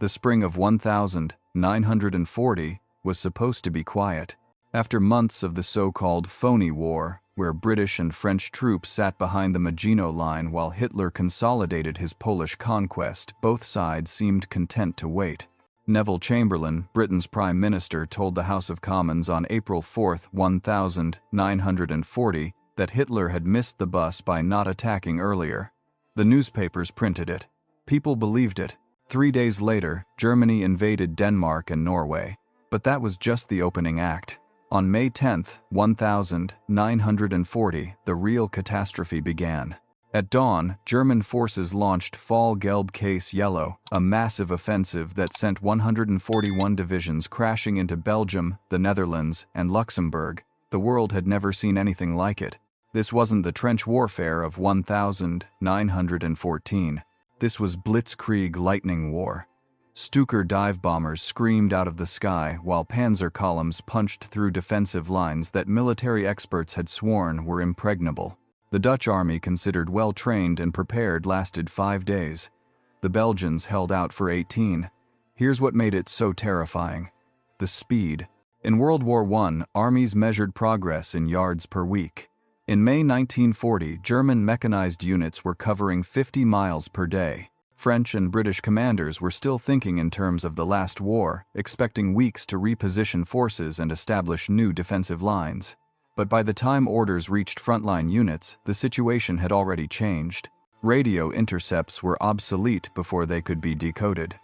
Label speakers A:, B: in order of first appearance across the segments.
A: The spring of 1940 was supposed to be quiet. After months of the so-called phony war, where British and French troops sat behind the Maginot Line while Hitler consolidated his Polish conquest, both sides seemed content to wait. Neville Chamberlain, Britain's Prime Minister, told the House of Commons on April 4, 1940, that Hitler had missed the bus by not attacking earlier. The newspapers printed it. People believed it. 3 days later, Germany invaded Denmark and Norway. But that was just the opening act. On May 10, 1940, the real catastrophe began. At dawn, German forces launched Fall Gelb Case Yellow, a massive offensive that sent 141 divisions crashing into Belgium, the Netherlands, and Luxembourg. The world had never seen anything like it. This wasn't the trench warfare of 1914. This was Blitzkrieg lightning war. Stuka dive bombers screamed out of the sky while panzer columns punched through defensive lines that military experts had sworn were impregnable. The Dutch army, considered well-trained and prepared, lasted 5 days. The Belgians held out for 18. Here's what made it so terrifying: the speed. In World War I, armies measured progress in yards per week. In May 1940, German mechanized units were covering 50 miles per day. French and British commanders were still thinking in terms of the last war, expecting weeks to reposition forces and establish new defensive lines. But by the time orders reached frontline units, the situation had already changed. Radio intercepts were obsolete before they could be decoded.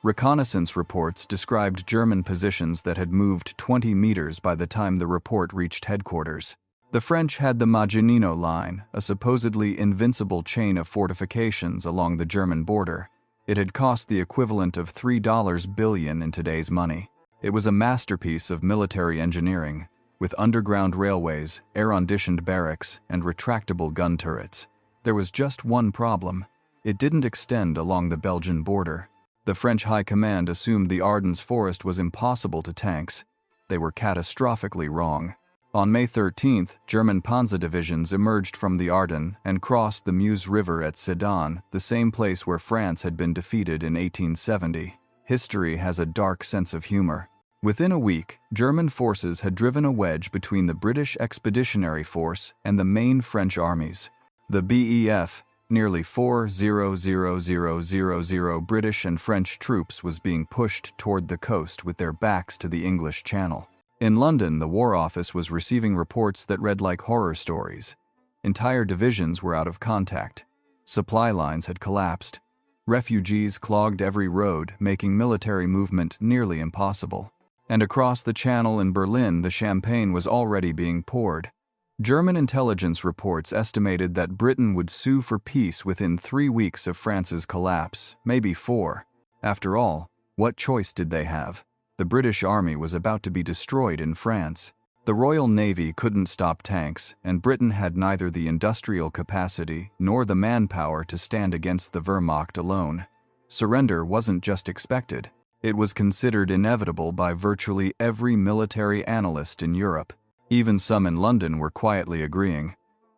A: Reconnaissance reports described German positions that had moved 20 meters by the time the report reached headquarters. The French had the Maginot Line, a supposedly invincible chain of fortifications along the German border. It had cost the equivalent of $3 billion in today's money. It was a masterpiece of military engineering, with underground railways, air-conditioned barracks, and retractable gun turrets. There was just one problem: it didn't extend along the Belgian border. The French High Command assumed the Ardennes forest was impossible to tanks. They were catastrophically wrong. On May 13, German Panzer divisions emerged from the Ardennes and crossed the Meuse River at Sedan, the same place where France had been defeated in 1870. History has a dark sense of humor. Within a week, German forces had driven a wedge between the British Expeditionary Force and the main French armies. The BEF, nearly 4,000 British and French troops, was being pushed toward the coast with their backs to the English Channel. In London, the War Office was receiving reports that read like horror stories. Entire divisions were out of contact. Supply lines had collapsed. Refugees clogged every road, making military movement nearly impossible. And across the Channel in Berlin, the champagne was already being poured. German intelligence reports estimated that Britain would sue for peace within 3 weeks of France's collapse, maybe 4. After all, what choice did they have? The British Army was about to be destroyed in France. The Royal Navy couldn't stop tanks, and Britain had neither the industrial capacity nor the manpower to stand against the Wehrmacht alone. Surrender wasn't just expected. It was considered inevitable by virtually every military analyst in Europe. Even some in London were quietly agreeing.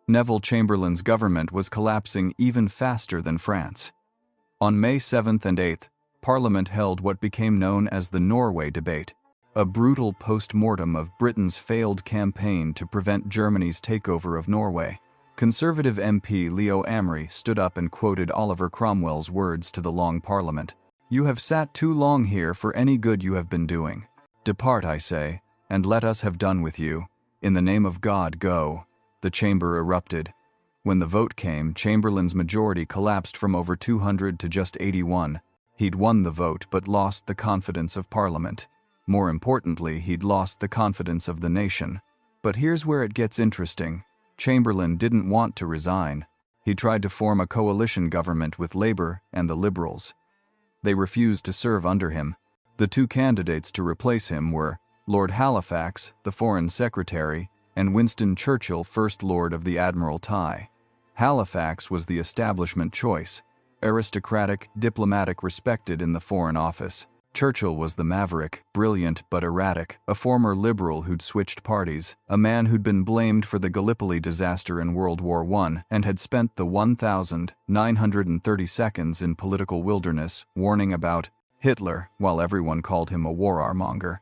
A: Neville Chamberlain's government was collapsing even faster than France. On May 7th and 8th, Parliament held what became known as the Norway debate, a brutal post-mortem of Britain's failed campaign to prevent Germany's takeover of Norway. Conservative MP Leo Amery stood up and quoted Oliver Cromwell's words to the Long Parliament: "You have sat too long here for any good you have been doing. Depart, I say, and let us have done with you. In the name of God, go." The chamber erupted. When the vote came, Chamberlain's majority collapsed from over 200 to just 81. He'd won the vote but lost the confidence of Parliament. More importantly, he'd lost the confidence of the nation. But here's where it gets interesting. Chamberlain didn't want to resign. He tried to form a coalition government with Labour and the Liberals. They refused to serve under him. The 2 candidates to replace him were Lord Halifax, the Foreign Secretary, and Winston Churchill, First Lord of the Admiralty. Halifax was the establishment choice. Aristocratic, diplomatic, respected in the Foreign Office. Churchill was the maverick, brilliant but erratic, a former liberal who'd switched parties, a man who'd been blamed for the Gallipoli disaster in World War I and had spent the 1,930 seconds in political wilderness warning about Hitler, while everyone called him a warmonger.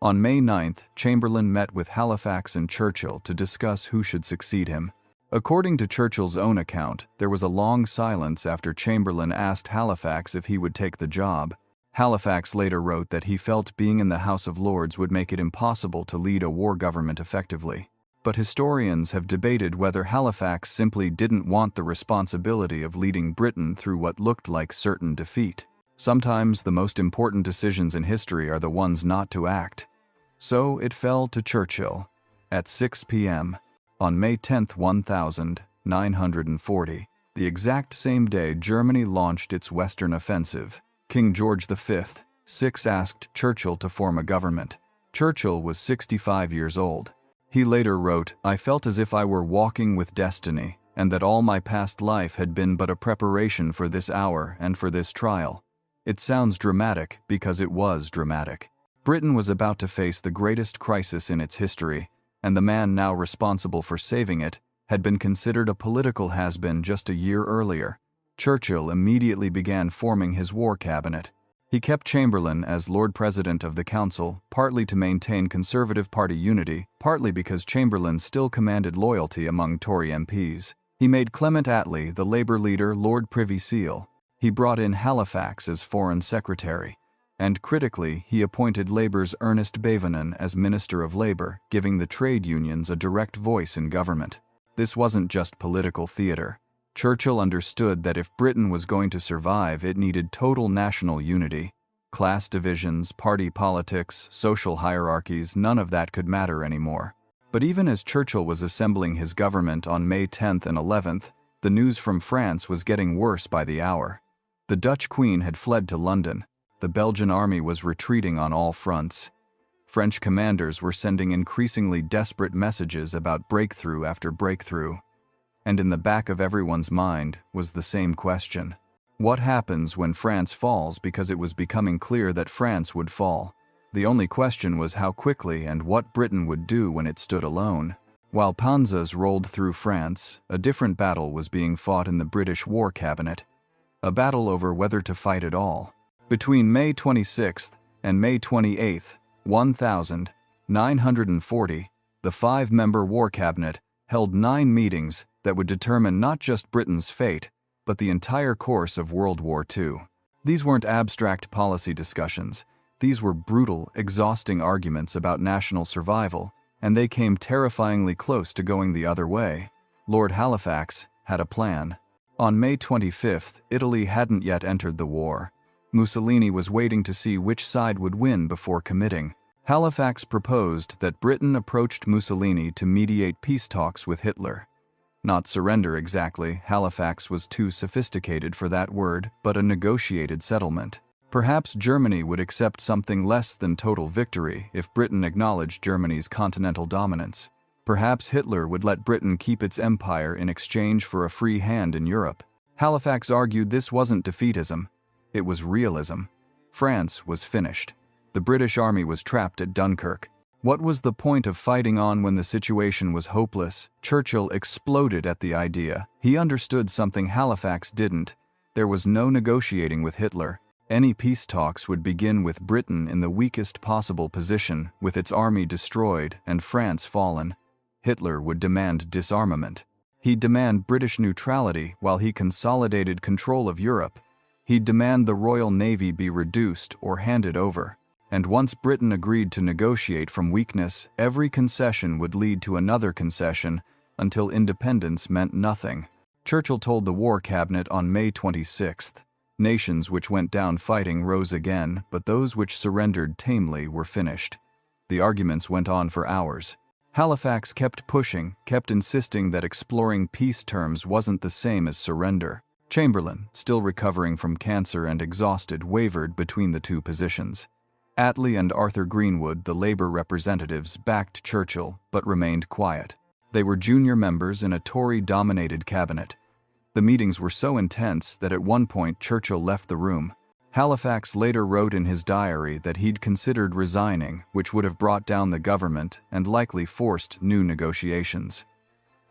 A: On May 9th, Chamberlain met with Halifax and Churchill to discuss who should succeed him. According to Churchill's own account, there was a long silence after Chamberlain asked Halifax if he would take the job. Halifax later wrote that he felt being in the House of Lords would make it impossible to lead a war government effectively. But historians have debated whether Halifax simply didn't want the responsibility of leading Britain through what looked like certain defeat. Sometimes the most important decisions in history are the ones not to act. So it fell to Churchill. At 6 p.m. on May 10, 1940, the exact same day Germany launched its Western offensive, King George V asked Churchill to form a government. Churchill was 65 years old. He later wrote, "I felt as if I were walking with destiny, and that all my past life had been but a preparation for this hour and for this trial." It sounds dramatic because it was dramatic. Britain was about to face the greatest crisis in its history, and the man now responsible for saving it had been considered a political has-been just a year earlier. Churchill immediately began forming his war cabinet. He kept Chamberlain as Lord President of the Council, partly to maintain Conservative Party unity, partly because Chamberlain still commanded loyalty among Tory MPs. He made Clement Attlee, the Labour leader, Lord Privy Seal. He brought in Halifax as Foreign Secretary. And critically, he appointed Labour's Ernest Bevenen as Minister of Labour, giving the trade unions a direct voice in government. This wasn't just political theatre. Churchill understood that if Britain was going to survive, it needed total national unity. Class divisions, party politics, social hierarchies, none of that could matter anymore. But even as Churchill was assembling his government on May 10th and 11th, the news from France was getting worse by the hour. The Dutch Queen had fled to London. The Belgian army was retreating on all fronts. French commanders were sending increasingly desperate messages about breakthrough after breakthrough. And in the back of everyone's mind was the same question. What happens when France falls? Because it was becoming clear that France would fall. The only question was how quickly and what Britain would do when it stood alone. While panzers rolled through France, a different battle was being fought in the British War Cabinet. A battle over whether to fight at all. Between May 26th and May 28th, 1940, the five-member War Cabinet held 9 meetings that would determine not just Britain's fate, but the entire course of World War II. These weren't abstract policy discussions. These were brutal, exhausting arguments about national survival, and they came terrifyingly close to going the other way. Lord Halifax had a plan. On May 25th, Italy hadn't yet entered the war. Mussolini was waiting to see which side would win before committing. Halifax proposed that Britain approached Mussolini to mediate peace talks with Hitler. Not surrender exactly, Halifax was too sophisticated for that word, but a negotiated settlement. Perhaps Germany would accept something less than total victory if Britain acknowledged Germany's continental dominance. Perhaps Hitler would let Britain keep its empire in exchange for a free hand in Europe. Halifax argued this wasn't defeatism. It was realism. France was finished. The British army was trapped at Dunkirk. What was the point of fighting on when the situation was hopeless? Churchill exploded at the idea. He understood something Halifax didn't. There was no negotiating with Hitler. Any peace talks would begin with Britain in the weakest possible position, with its army destroyed and France fallen. Hitler would demand disarmament. He'd demand British neutrality while he consolidated control of Europe. He'd demand the Royal Navy be reduced or handed over. And once Britain agreed to negotiate from weakness, every concession would lead to another concession until independence meant nothing. Churchill told the War Cabinet on May 26th, "Nations which went down fighting rose again, but those which surrendered tamely were finished." The arguments went on for hours. Halifax kept pushing, kept insisting that exploring peace terms wasn't the same as surrender. Chamberlain, still recovering from cancer and exhausted, wavered between the two positions. Attlee and Arthur Greenwood, the Labour representatives, backed Churchill, but remained quiet. They were junior members in a Tory-dominated cabinet. The meetings were so intense that at one point Churchill left the room. Halifax later wrote in his diary that he'd considered resigning, which would have brought down the government and likely forced new negotiations.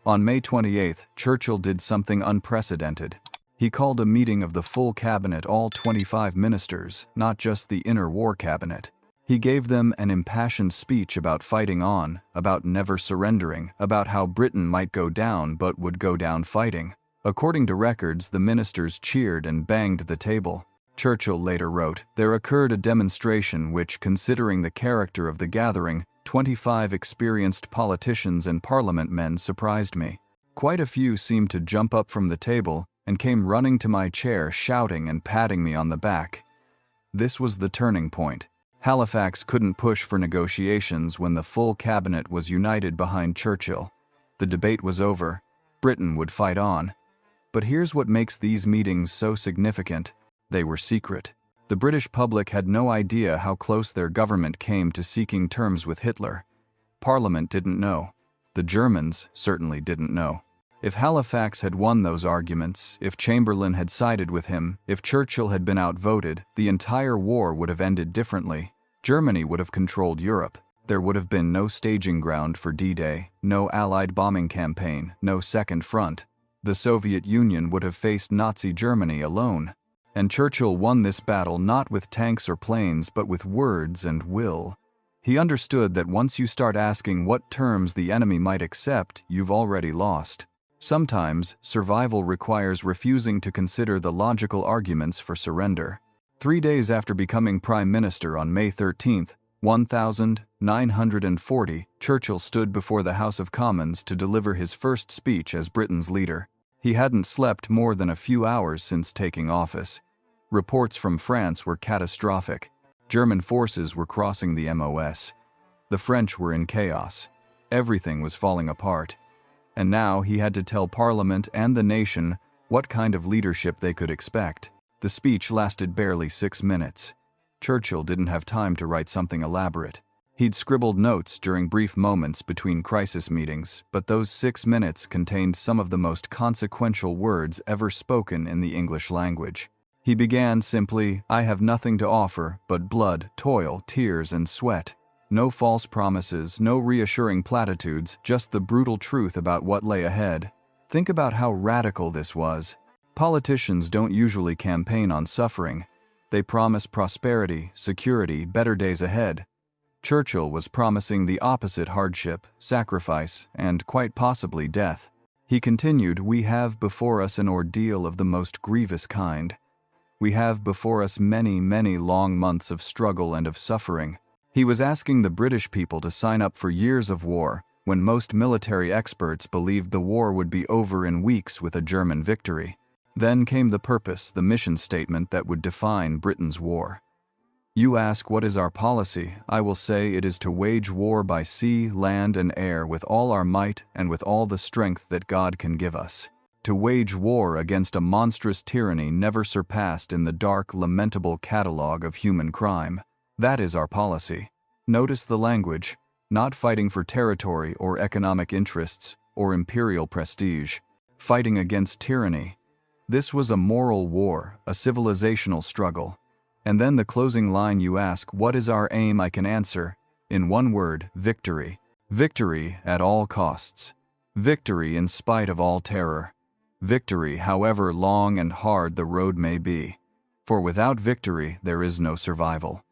A: On May 28th, Churchill did something unprecedented. He called a meeting of the full cabinet, all 25 ministers, not just the inner war cabinet. He gave them an impassioned speech about fighting on, about never surrendering, about how Britain might go down but would go down fighting. According to records, the ministers cheered and banged the table. Churchill later wrote, "There occurred a demonstration which, considering the character of the gathering, 25 experienced politicians and parliament men, surprised me. Quite a few seemed to jump up from the table and came running to my chair, shouting and patting me on the back." This was the turning point. Halifax couldn't push for negotiations when the full cabinet was united behind Churchill. The debate was over. Britain would fight on. But here's what makes these meetings so significant. They were secret. The British public had no idea how close their government came to seeking terms with Hitler. Parliament didn't know. The Germans certainly didn't know. If Halifax had won those arguments, if Chamberlain had sided with him, if Churchill had been outvoted, the entire war would have ended differently. Germany would have controlled Europe. There would have been no staging ground for D-Day, no Allied bombing campaign, no Second Front. The Soviet Union would have faced Nazi Germany alone. And Churchill won this battle not with tanks or planes, but with words and will. He understood that once you start asking what terms the enemy might accept, you've already lost. Sometimes, survival requires refusing to consider the logical arguments for surrender. 3 days after becoming Prime Minister on May 13, 1940, Churchill stood before the House of Commons to deliver his first speech as Britain's leader. He hadn't slept more than a few hours since taking office. Reports from France were catastrophic. German forces were crossing the MOS. The French were in chaos. Everything was falling apart. And now he had to tell Parliament and the nation what kind of leadership they could expect. The speech lasted barely 6 minutes. Churchill didn't have time to write something elaborate. He'd scribbled notes during brief moments between crisis meetings, but those 6 minutes contained some of the most consequential words ever spoken in the English language. He began simply, "I have nothing to offer but blood, toil, tears, and sweat." No false promises, no reassuring platitudes, just the brutal truth about what lay ahead. Think about how radical this was. Politicians don't usually campaign on suffering. They promise prosperity, security, better days ahead. Churchill was promising the opposite: hardship, sacrifice, and quite possibly death. He continued, "We have before us an ordeal of the most grievous kind. We have before us many, many long months of struggle and of suffering." He was asking the British people to sign up for years of war, when most military experts believed the war would be over in weeks with a German victory. Then came the purpose, the mission statement that would define Britain's war. "You ask, what is our policy? I will say it is to wage war by sea, land, and air with all our might and with all the strength that God can give us. To wage war against a monstrous tyranny never surpassed in the dark, lamentable catalogue of human crime. That is our policy." Notice the language: not fighting for territory or economic interests or imperial prestige. Fighting against tyranny. This was a moral war, a civilizational struggle. And then the closing line: "You ask, what is our aim? I can answer, in one word: victory. Victory at all costs. Victory in spite of all terror. Victory however long and hard the road may be. For without victory there is no survival."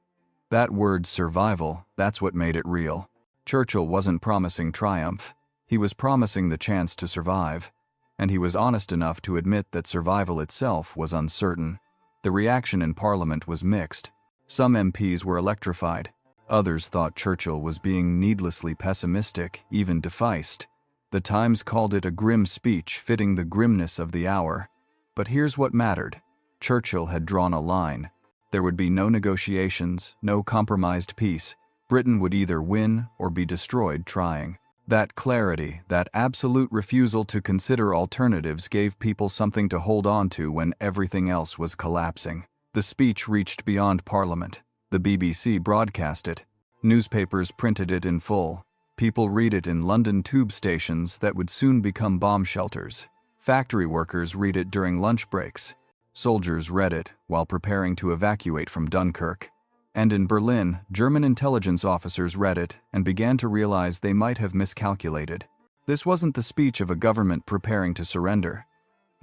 A: That word survival, that's what made it real. Churchill wasn't promising triumph. He was promising the chance to survive. And he was honest enough to admit that survival itself was uncertain. The reaction in Parliament was mixed. Some MPs were electrified. Others thought Churchill was being needlessly pessimistic, even defaced. The Times called it a grim speech fitting the grimness of the hour. But here's what mattered. Churchill had drawn a line. There would be no negotiations, no compromised peace. Britain would either win or be destroyed trying. That clarity, that absolute refusal to consider alternatives gave people something to hold on to when everything else was collapsing. The speech reached beyond Parliament. The BBC broadcast it. Newspapers printed it in full. People read it in London tube stations that would soon become bomb shelters. Factory workers read it during lunch breaks. Soldiers read it while preparing to evacuate from Dunkirk. And in Berlin, German intelligence officers read it and began to realize they might have miscalculated. This wasn't the speech of a government preparing to surrender.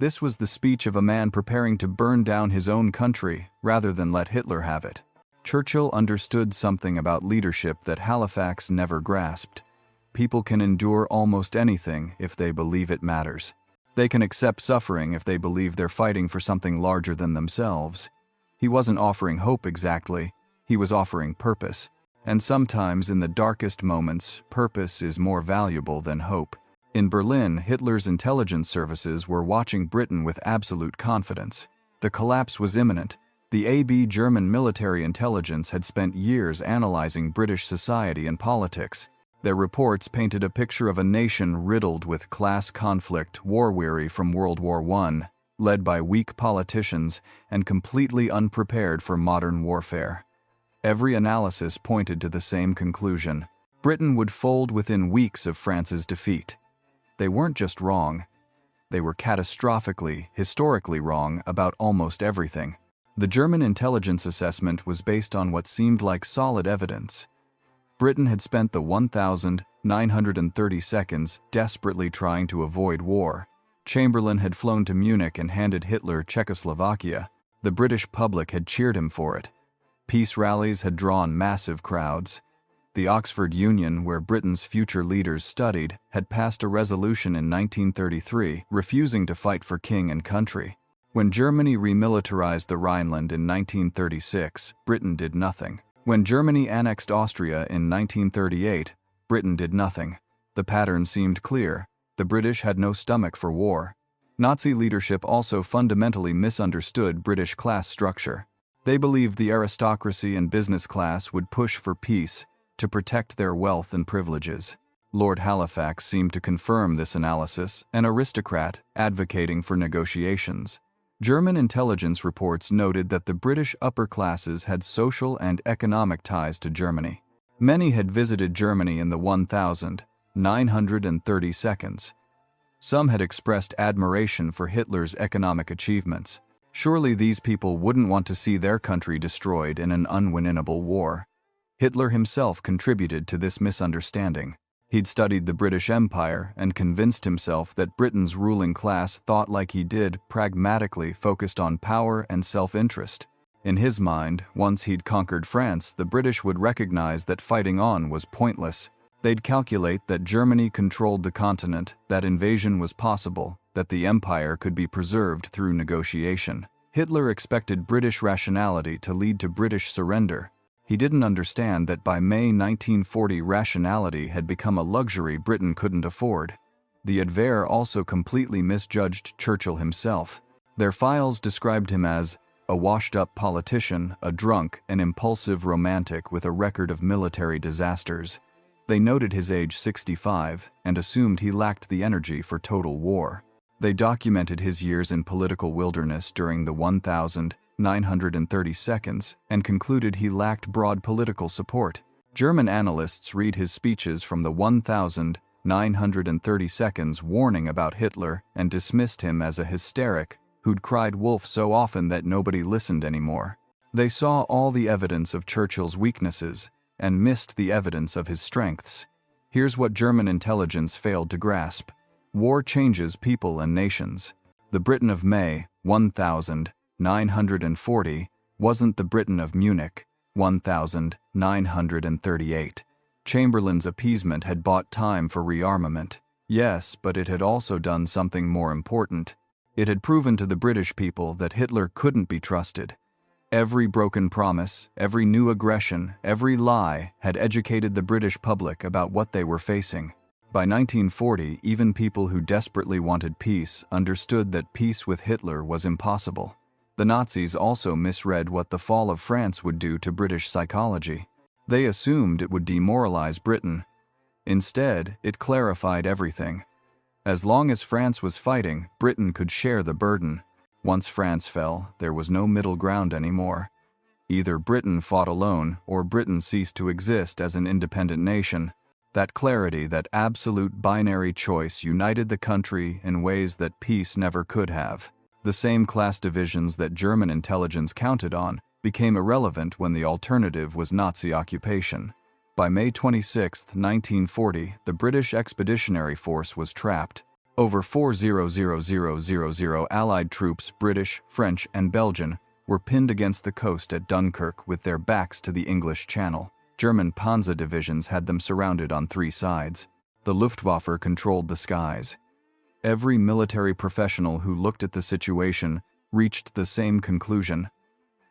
A: This was the speech of a man preparing to burn down his own country rather than let Hitler have it. Churchill understood something about leadership that Halifax never grasped. People can endure almost anything if they believe it matters. They can accept suffering if they believe they're fighting for something larger than themselves. He wasn't offering hope exactly, he was offering purpose. And sometimes in the darkest moments, purpose is more valuable than hope. In Berlin, Hitler's intelligence services were watching Britain with absolute confidence. The collapse was imminent. The AB German military intelligence had spent years analyzing British society and politics. Their reports painted a picture of a nation riddled with class conflict, war-weary from World War I, led by weak politicians, and completely unprepared for modern warfare. Every analysis pointed to the same conclusion. Britain would fold within weeks of France's defeat. They weren't just wrong. They were catastrophically, historically wrong about almost everything. The German intelligence assessment was based on what seemed like solid evidence. Britain had spent the 1,930 seconds desperately trying to avoid war. Chamberlain had flown to Munich and handed Hitler Czechoslovakia. The British public had cheered him for it. Peace rallies had drawn massive crowds. The Oxford Union, where Britain's future leaders studied, had passed a resolution in 1933 refusing to fight for king and country. When Germany remilitarized the Rhineland in 1936, Britain did nothing. When Germany annexed Austria in 1938, Britain did nothing. The pattern seemed clear. The British had no stomach for war. Nazi leadership also fundamentally misunderstood British class structure. They believed the aristocracy and business class would push for peace to protect their wealth and privileges. Lord Halifax seemed to confirm this analysis, an aristocrat advocating for negotiations. German intelligence reports noted that the British upper classes had social and economic ties to Germany. Many had visited Germany in the 1,930 seconds. Some had expressed admiration for Hitler's economic achievements. Surely these people wouldn't want to see their country destroyed in an unwinnable war. Hitler himself contributed to this misunderstanding. He'd studied the British Empire and convinced himself that Britain's ruling class thought like he did, pragmatically focused on power and self-interest. In his mind, once he'd conquered France, the British would recognize that fighting on was pointless. They'd calculate that Germany controlled the continent, that invasion was possible, that the empire could be preserved through negotiation. Hitler expected British rationality to lead to British surrender. He didn't understand that by May 1940 rationality had become a luxury Britain couldn't afford. The Advair also completely misjudged Churchill himself. Their files described him as a washed-up politician, a drunk, an impulsive romantic with a record of military disasters. They noted his age 65 and assumed he lacked the energy for total war. They documented his years in political wilderness during the 1,930 seconds and concluded he lacked broad political support. German analysts read his speeches from the 1,930 seconds warning about Hitler and dismissed him as a hysteric who'd cried wolf so often that nobody listened anymore. They saw all the evidence of Churchill's weaknesses and missed the evidence of his strengths. Here's what German intelligence failed to grasp. War changes people and nations. The Britain of May, 1,940, wasn't the Britain of Munich, 1,938. Chamberlain's appeasement had bought time for rearmament. Yes, but it had also done something more important. It had proven to the British people that Hitler couldn't be trusted. Every broken promise, every new aggression, every lie had educated the British public about what they were facing. By 1940, even people who desperately wanted peace understood that peace with Hitler was impossible. The Nazis also misread what the fall of France would do to British psychology. They assumed it would demoralize Britain. Instead, it clarified everything. As long as France was fighting, Britain could share the burden. Once France fell, there was no middle ground anymore. Either Britain fought alone, or Britain ceased to exist as an independent nation. That clarity, that absolute binary choice united the country in ways that peace never could have. The same class divisions that German intelligence counted on became irrelevant when the alternative was Nazi occupation. By May 26, 1940, the British Expeditionary Force was trapped. Over 4,000 Allied troops, British, French, and Belgian, were pinned against the coast at Dunkirk with their backs to the English Channel. German Panzer divisions had them surrounded on 3 sides. The Luftwaffe controlled the skies. Every military professional who looked at the situation reached the same conclusion.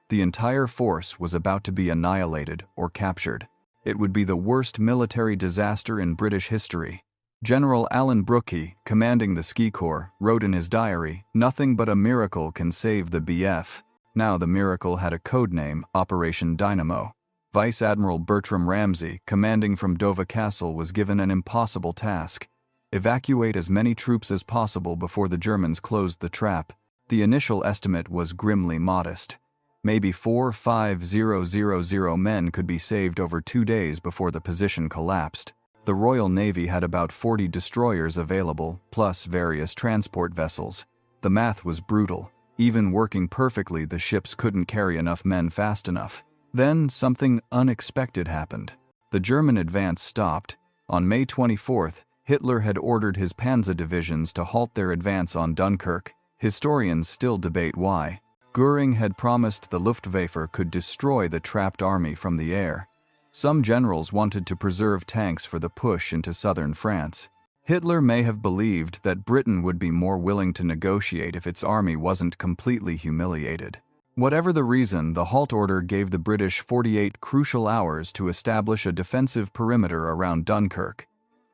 A: The entire force was about to be annihilated or captured. It would be the worst military disaster in British history. General Alan Brooke, commanding the Ski Corps, wrote in his diary, "Nothing but a miracle can save the BF." Now the miracle had a code name, Operation Dynamo. Vice Admiral Bertram Ramsay, commanding from Dover Castle, was given an impossible task: evacuate as many troops as possible before the Germans closed the trap. The initial estimate was grimly modest. Maybe 4,500 men could be saved over 2 days before the position collapsed. The Royal Navy had about 40 destroyers available, plus various transport vessels. The math was brutal. Even working perfectly, the ships couldn't carry enough men fast enough. Then something unexpected happened. The German advance stopped. On May 24th, Hitler had ordered his Panzer divisions to halt their advance on Dunkirk. Historians still debate why. Göring had promised the Luftwaffe could destroy the trapped army from the air. Some generals wanted to preserve tanks for the push into southern France. Hitler may have believed that Britain would be more willing to negotiate if its army wasn't completely humiliated. Whatever the reason, the halt order gave the British 48 crucial hours to establish a defensive perimeter around Dunkirk.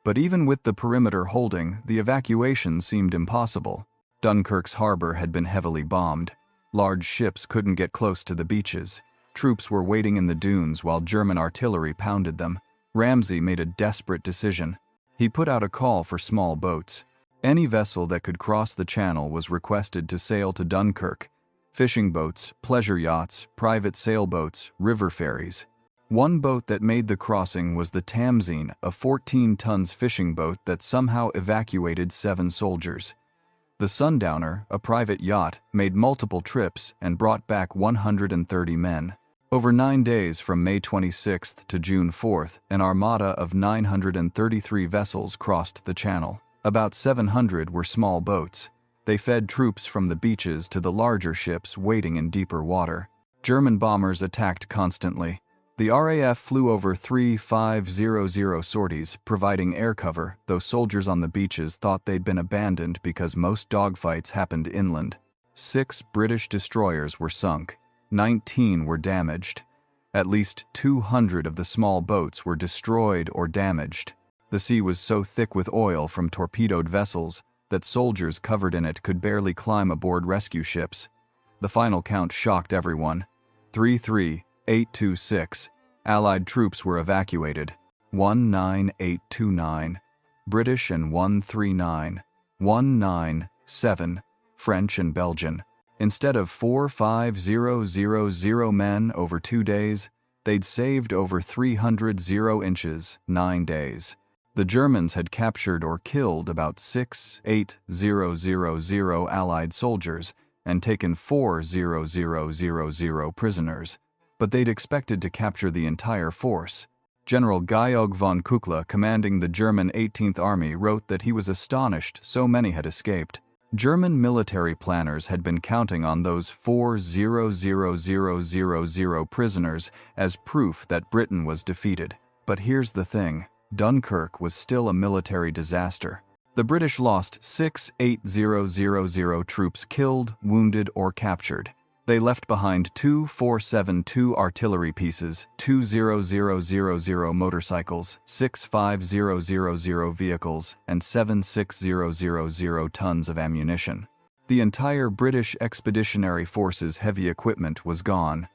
A: But even with the perimeter holding, the evacuation seemed impossible. Dunkirk's harbor had been heavily bombed. Large ships couldn't get close to the beaches. Troops were waiting in the dunes while German artillery pounded them. Ramsay made a desperate decision. He put out a call for small boats. Any vessel that could cross the channel was requested to sail to Dunkirk. Fishing boats, pleasure yachts, private sailboats, river ferries. One boat that made the crossing was the Tamzine, a 14-tons fishing boat that somehow evacuated 7 soldiers. The Sundowner, a private yacht, made multiple trips and brought back 130 men. Over 9 days from May 26th to June 4th, an armada of 933 vessels crossed the channel. About 700 were small boats. They fed troops from the beaches to the larger ships waiting in deeper water. German bombers attacked constantly. The RAF flew over 3,500 sorties, providing air cover, though soldiers on the beaches thought they'd been abandoned because most dogfights happened inland. 6 British destroyers were sunk. 19 were damaged. At least 200 of the small boats were destroyed or damaged. The sea was so thick with oil from torpedoed vessels that soldiers covered in it could barely climb aboard rescue ships. The final count shocked everyone. 3,826 Allied troops were evacuated. 1,9829 British and 1,97 French and Belgian. Instead of 4,500 men over 2 days, they'd saved over 300 inches, 9 days. The Germans had captured or killed about 6,800 Allied soldiers and taken 4,000 prisoners, but they'd expected to capture the entire force. General Georg von Küchler, commanding the German 18th Army, wrote that he was astonished so many had escaped. German military planners had been counting on those 4,000 prisoners as proof that Britain was defeated. But here's the thing: Dunkirk was still a military disaster. The British lost 6,800 troops killed, wounded, or captured. They left behind 2,472 artillery pieces, 2,000 motorcycles, 6,500 vehicles, and 7,600 tons of ammunition. The entire British Expeditionary Force's heavy equipment was gone.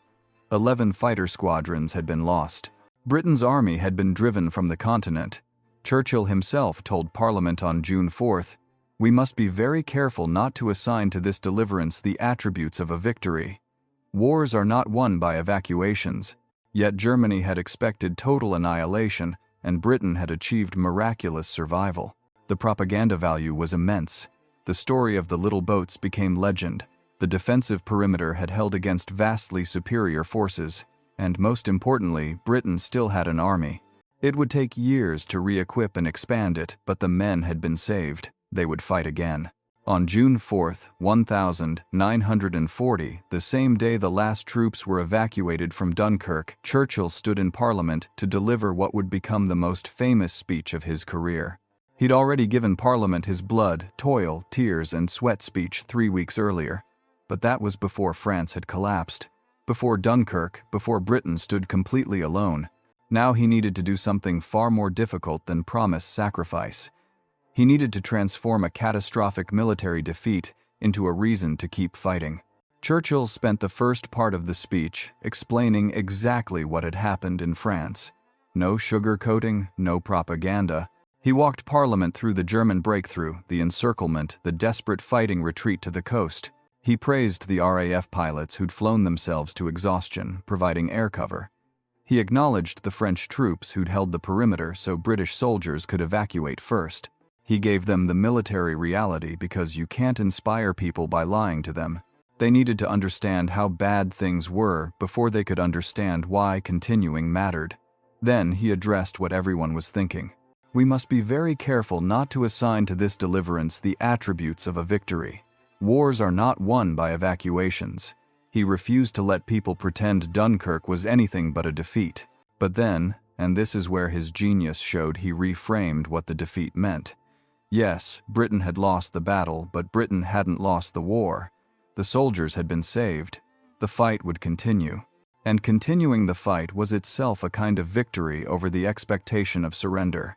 A: 11 fighter squadrons had been lost. Britain's army had been driven from the continent. Churchill himself told Parliament on June 4th, "We must be very careful not to assign to this deliverance the attributes of a victory. Wars are not won by evacuations." Yet Germany had expected total annihilation, and Britain had achieved miraculous survival. The propaganda value was immense. The story of the little boats became legend. The defensive perimeter had held against vastly superior forces, and most importantly, Britain still had an army. It would take years to re-equip and expand it, but the men had been saved. they would fight again. On June 4, 1940, the same day the last troops were evacuated from Dunkirk, Churchill stood in Parliament to deliver what would become the most famous speech of his career. He'd already given Parliament his blood, toil, tears, and sweat speech 3 weeks earlier. But that was before France had collapsed. Before Dunkirk, before Britain stood completely alone. Now he needed to do something far more difficult than promise sacrifice. He needed to transform a catastrophic military defeat into a reason to keep fighting. Churchill spent the first part of the speech explaining exactly what had happened in France. No sugarcoating, no propaganda. He walked Parliament through the German breakthrough, the encirclement, the desperate fighting retreat to the coast. He praised the RAF pilots who'd flown themselves to exhaustion, providing air cover. He acknowledged the French troops who'd held the perimeter so British soldiers could evacuate first. He gave them the military reality because you can't inspire people by lying to them. They needed to understand how bad things were before they could understand why continuing mattered. Then he addressed what everyone was thinking. We must be very careful not to assign to this deliverance the attributes of a victory. Wars are not won by evacuations. He refused to let people pretend Dunkirk was anything but a defeat. But then, and this is where his genius showed, he reframed what the defeat meant. Yes, Britain had lost the battle, but Britain hadn't lost the war. The soldiers had been saved. The fight would continue. And continuing the fight was itself a kind of victory over the expectation of surrender.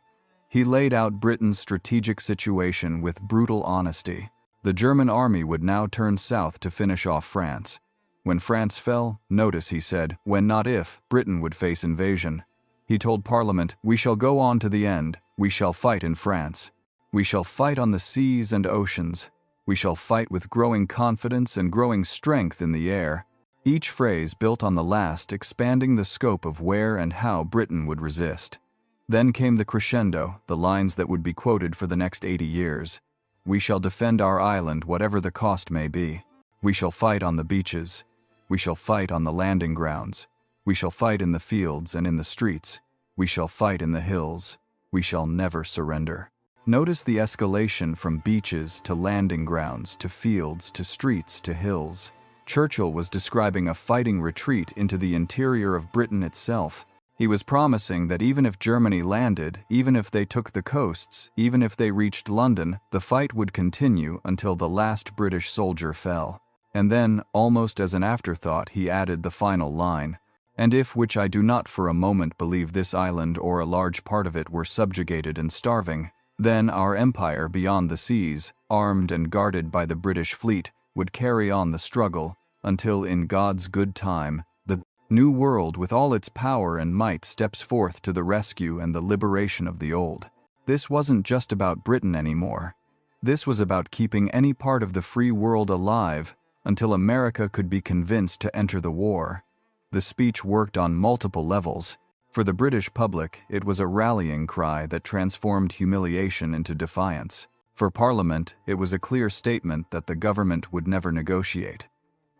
A: He laid out Britain's strategic situation with brutal honesty. The German army would now turn south to finish off France. When France fell, notice he said, when not if, Britain would face invasion. He told Parliament, "We shall go on to the end. We shall fight in France. We shall fight on the seas and oceans. We shall fight with growing confidence and growing strength in the air." Each phrase built on the last, expanding the scope of where and how Britain would resist. Then came the crescendo, the lines that would be quoted for the next 80 years. "We shall defend our island whatever the cost may be. We shall fight on the beaches. We shall fight on the landing grounds. We shall fight in the fields and in the streets. We shall fight in the hills. We shall never surrender." Notice the escalation from beaches to landing grounds to fields to streets to hills. Churchill was describing a fighting retreat into the interior of Britain itself. He was promising that even if Germany landed, even if they took the coasts, even if they reached London, the fight would continue until the last British soldier fell. And then, almost as an afterthought, he added the final line, "And if, which I do not for a moment believe, this island or a large part of it were subjugated and starving, then our empire beyond the seas, armed and guarded by the British fleet, would carry on the struggle until in God's good time, the new world with all its power and might steps forth to the rescue and the liberation of the old." This wasn't just about Britain anymore. This was about keeping any part of the free world alive until America could be convinced to enter the war. The speech worked on multiple levels. For the British public, it was a rallying cry that transformed humiliation into defiance. For Parliament, it was a clear statement that the government would never negotiate.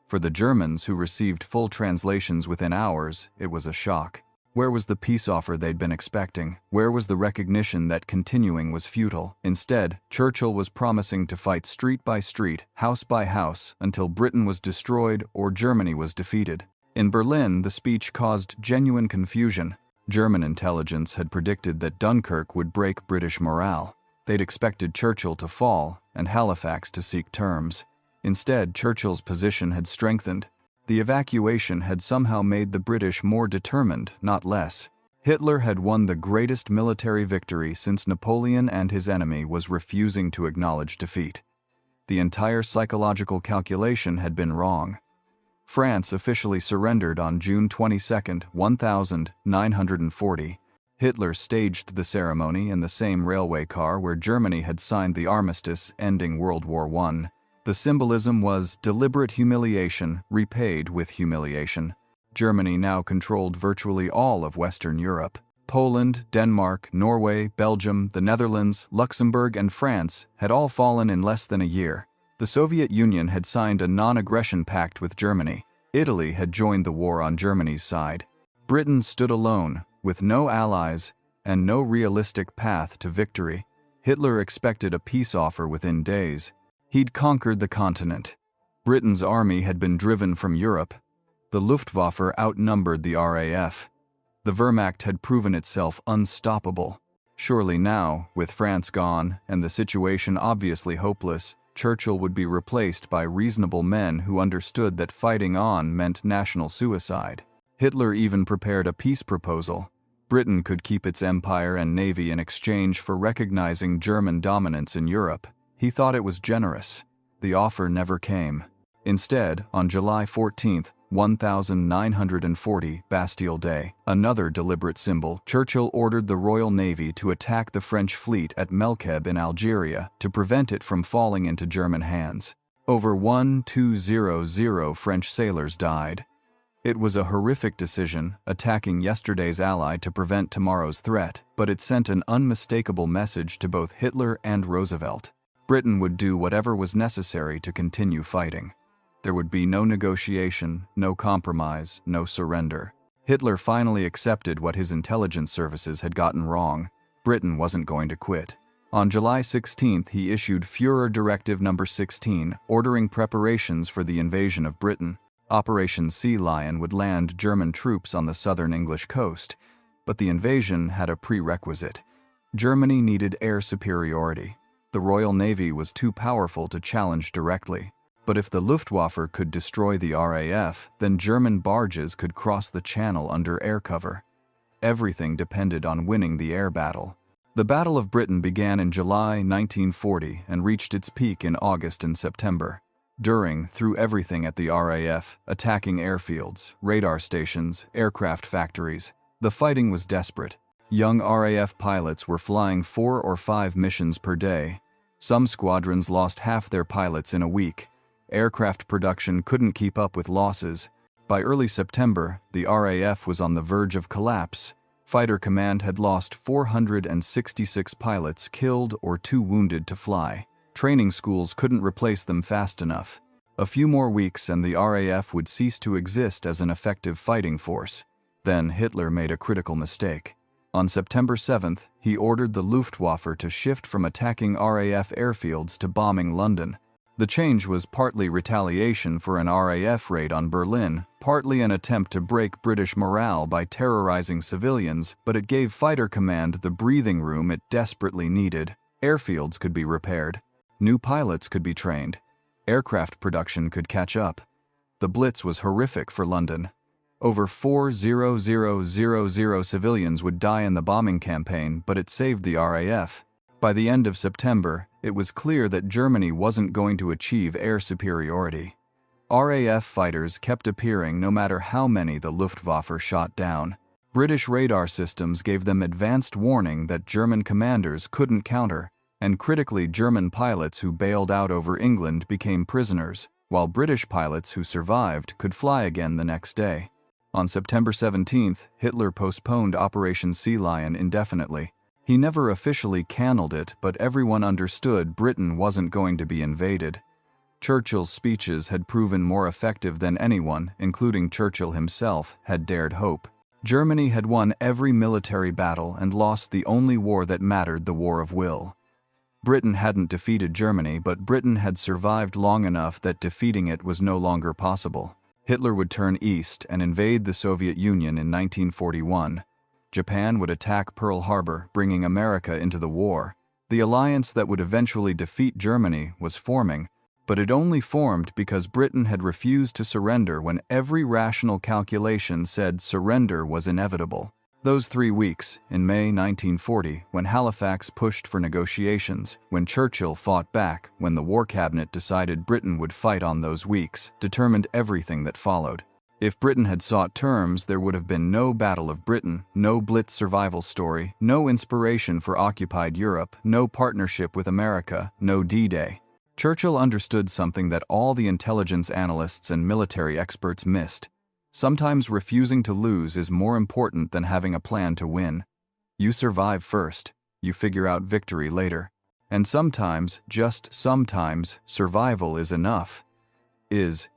A: For the Germans, who received full translations within hours, it was a shock. Where was the peace offer they'd been expecting? Where was the recognition that continuing was futile? Instead, Churchill was promising to fight street by street, house by house, until Britain was destroyed or Germany was defeated. In Berlin, the speech caused genuine confusion. German intelligence had predicted that Dunkirk would break British morale. They'd expected Churchill to fall and Halifax to seek terms. Instead, Churchill's position had strengthened. The evacuation had somehow made the British more determined, not less. Hitler had won the greatest military victory since Napoleon, and his enemy was refusing to acknowledge defeat. The entire psychological calculation had been wrong. France officially surrendered on June 22, 1940. Hitler staged the ceremony in the same railway car where Germany had signed the armistice ending World War I. The symbolism was deliberate humiliation repaid with humiliation. Germany now controlled virtually all of Western Europe. Poland, Denmark, Norway, Belgium, the Netherlands, Luxembourg, and France had all fallen in less than a year. The Soviet Union had signed a non-aggression pact with Germany. Italy had joined the war on Germany's side. Britain stood alone, with no allies and no realistic path to victory. Hitler expected a peace offer within days. He'd conquered the continent. Britain's army had been driven from Europe. The Luftwaffe outnumbered the RAF. The Wehrmacht had proven itself unstoppable. Surely now, with France gone and the situation obviously hopeless, Churchill would be replaced by reasonable men who understood that fighting on meant national suicide. Hitler even prepared a peace proposal. Britain could keep its empire and navy in exchange for recognizing German dominance in Europe. He thought it was generous. The offer never came. Instead, on July 14, 1940, Bastille Day, another deliberate symbol, Churchill ordered the Royal Navy to attack the French fleet at Melkeb in Algeria to prevent it from falling into German hands. Over 1,200 French sailors died. It was a horrific decision, attacking yesterday's ally to prevent tomorrow's threat, but it sent an unmistakable message to both Hitler and Roosevelt. Britain would do whatever was necessary to continue fighting. There would be no negotiation, no compromise, no surrender. Hitler finally accepted what his intelligence services had gotten wrong. Britain wasn't going to quit. On July 16, he issued Führer Directive No. 16, ordering preparations for the invasion of Britain. Operation Sea Lion would land German troops on the southern English coast, but the invasion had a prerequisite. Germany needed air superiority. The Royal Navy was too powerful to challenge directly. But if the Luftwaffe could destroy the RAF, then German barges could cross the channel under air cover. Everything depended on winning the air battle. The Battle of Britain began in July 1940 and reached its peak in August and September. Düring threw everything at the RAF, attacking airfields, radar stations, aircraft factories. The fighting was desperate. Young RAF pilots were flying 4 or 5 missions per day. Some squadrons lost half their pilots in a week. Aircraft production couldn't keep up with losses. By early September, the RAF was on the verge of collapse. Fighter Command had lost 466 pilots killed or too wounded to fly. Training schools couldn't replace them fast enough. A few more weeks and the RAF would cease to exist as an effective fighting force. Then Hitler made a critical mistake. On September 7th, he ordered the Luftwaffe to shift from attacking RAF airfields to bombing London. The change was partly retaliation for an RAF raid on Berlin, partly an attempt to break British morale by terrorizing civilians, but it gave Fighter Command the breathing room it desperately needed. Airfields could be repaired. New pilots could be trained. Aircraft production could catch up. The Blitz was horrific for London. Over 4,000 civilians would die in the bombing campaign, but it saved the RAF. By the end of September, it was clear that Germany wasn't going to achieve air superiority. RAF fighters kept appearing no matter how many the Luftwaffe shot down. British radar systems gave them advanced warning that German commanders couldn't counter, and critically German pilots who bailed out over England became prisoners, while British pilots who survived could fly again the next day. On September 17th, Hitler postponed Operation Sea Lion indefinitely. He never officially canceled it, but everyone understood Britain wasn't going to be invaded. Churchill's speeches had proven more effective than anyone, including Churchill himself, had dared hope. Germany had won every military battle and lost the only war that mattered, the war of will. Britain hadn't defeated Germany, but Britain had survived long enough that defeating it was no longer possible. Hitler would turn east and invade the Soviet Union in 1941. Japan would attack Pearl Harbor, bringing America into the war. The alliance that would eventually defeat Germany was forming, but it only formed because Britain had refused to surrender when every rational calculation said surrender was inevitable. Those 3 weeks, in May 1940, when Halifax pushed for negotiations, when Churchill fought back, when the War Cabinet decided Britain would fight on those weeks, determined everything that followed. If Britain had sought terms, there would have been no Battle of Britain, no Blitz survival story, no inspiration for occupied Europe, no partnership with America, no D-Day. Churchill understood something that all the intelligence analysts and military experts missed. Sometimes refusing to lose is more important than having a plan to win. You survive first, you figure out victory later. And sometimes, just sometimes, survival is enough. Is